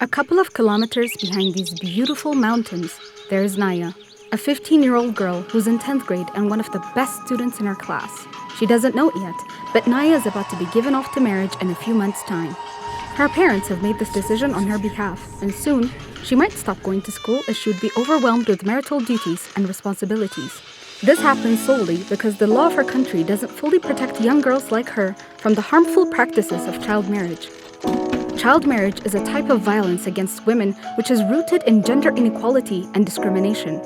A couple of kilometers behind these beautiful mountains, there is Naya, a 15-year-old girl who's in 10th grade and one of the best students in her class. She doesn't know it yet, but Naya is about to be given off to marriage in a few months' time. Her parents have made this decision on her behalf, and soon, she might stop going to school as she would be overwhelmed with marital duties and responsibilities. This happens solely because the law of her country doesn't fully protect young girls like her from the harmful practices of child marriage. Child marriage is a type of violence against women which is rooted in gender inequality and discrimination.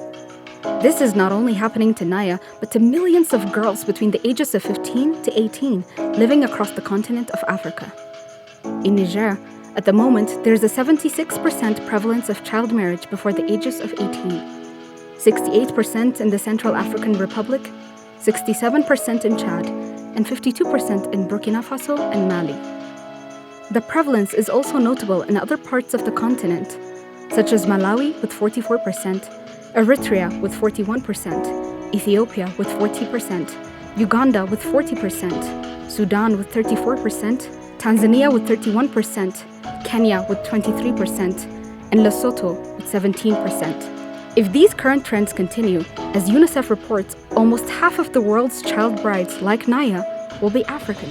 This is not only happening to Naya, but to millions of girls between the ages of 15 to 18 living across the continent of Africa. In Niger, at the moment, there is a 76% prevalence of child marriage before the ages of 18, 68% in the Central African Republic, 67% in Chad, and 52% in Burkina Faso and Mali. The prevalence is also notable in other parts of the continent, such as Malawi with 44%, Eritrea with 41%, Ethiopia with 40%, Uganda with 40%, Sudan with 34%, Tanzania with 31%, Kenya with 23%, and Lesotho with 17%. If these current trends continue, as UNICEF reports, almost half of the world's child brides, like Naya, will be African.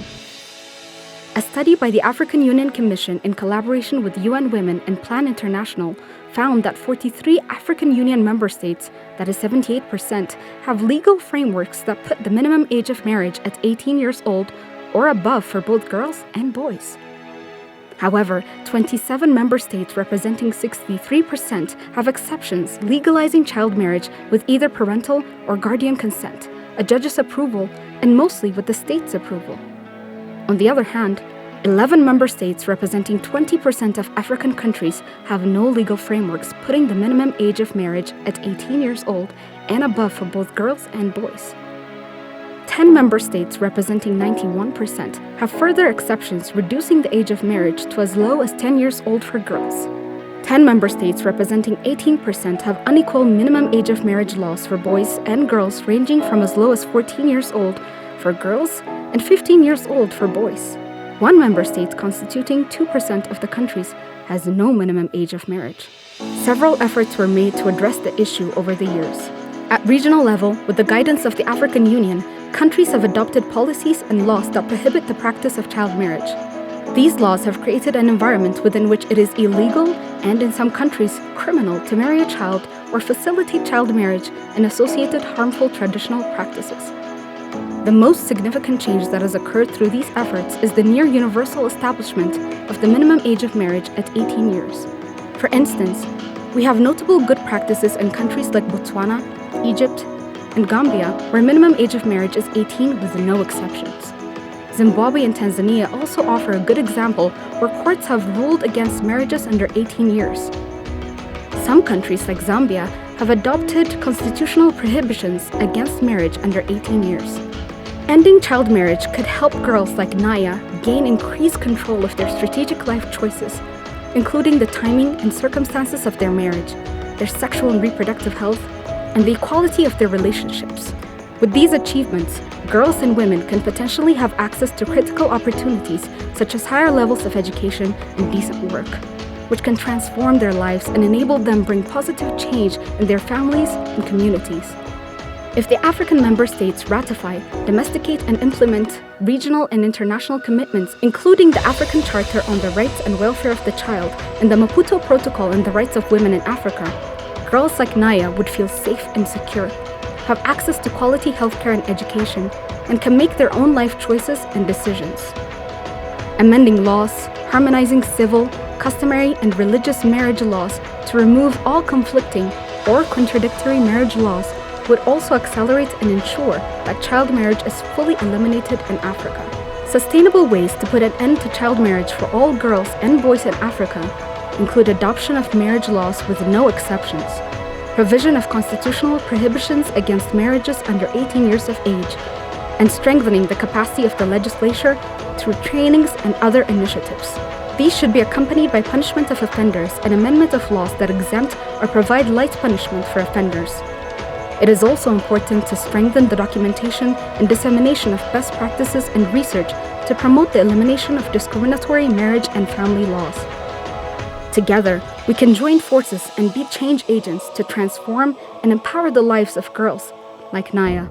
A study by the African Union Commission in collaboration with UN Women and Plan International found that 43 African Union member states, that is 78%, have legal frameworks that put the minimum age of marriage at 18 years old or above for both girls and boys. However, 27 member states representing 63% have exceptions legalizing child marriage with either parental or guardian consent, a judge's approval, and mostly with the state's approval. On the other hand, 11 member states representing 20% of African countries have no legal frameworks putting the minimum age of marriage at 18 years old and above for both girls and boys. 10 member states representing 91% have further exceptions reducing the age of marriage to as low as 10 years old for girls. 10 member states representing 18% have unequal minimum age of marriage laws for boys and girls ranging from as low as 14 years old for girls and 15 years old for boys. One member state, constituting 2% of the countries, has no minimum age of marriage. Several efforts were made to address the issue over the years. At regional level, with the guidance of the African Union, countries have adopted policies and laws that prohibit the practice of child marriage. These laws have created an environment within which it is illegal and, in some countries, criminal to marry a child or facilitate child marriage and associated harmful traditional practices. The most significant change that has occurred through these efforts is the near-universal establishment of the minimum age of marriage at 18 years. For instance, we have notable good practices in countries like Botswana, Egypt, and Gambia, where minimum age of marriage is 18 with no exceptions. Zimbabwe and Tanzania also offer a good example where courts have ruled against marriages under 18 years. Some countries like Zambia have adopted constitutional prohibitions against marriage under 18 years. Ending child marriage could help girls like Naya gain increased control of their strategic life choices, including the timing and circumstances of their marriage, their sexual and reproductive health, and the equality of their relationships. With these achievements, girls and women can potentially have access to critical opportunities such as higher levels of education and decent work, which can transform their lives and enable them bring positive change in their families and communities. If the African member states ratify, domesticate, and implement regional and international commitments, including the African Charter on the Rights and Welfare of the Child and the Maputo Protocol on the Rights of Women in Africa, girls like Naya would feel safe and secure, have access to quality healthcare and education, and can make their own life choices and decisions. Amending laws, harmonizing civil, customary, and religious marriage laws to remove all conflicting or contradictory marriage laws would also accelerate and ensure that child marriage is fully eliminated in Africa. Sustainable ways to put an end to child marriage for all girls and boys in Africa include adoption of marriage laws with no exceptions, provision of constitutional prohibitions against marriages under 18 years of age, and strengthening the capacity of the legislature through trainings and other initiatives. These should be accompanied by punishment of offenders and amendment of laws that exempt or provide light punishment for offenders. It is also important to strengthen the documentation and dissemination of best practices and research to promote the elimination of discriminatory marriage and family laws. Together, we can join forces and be change agents to transform and empower the lives of girls like Naya.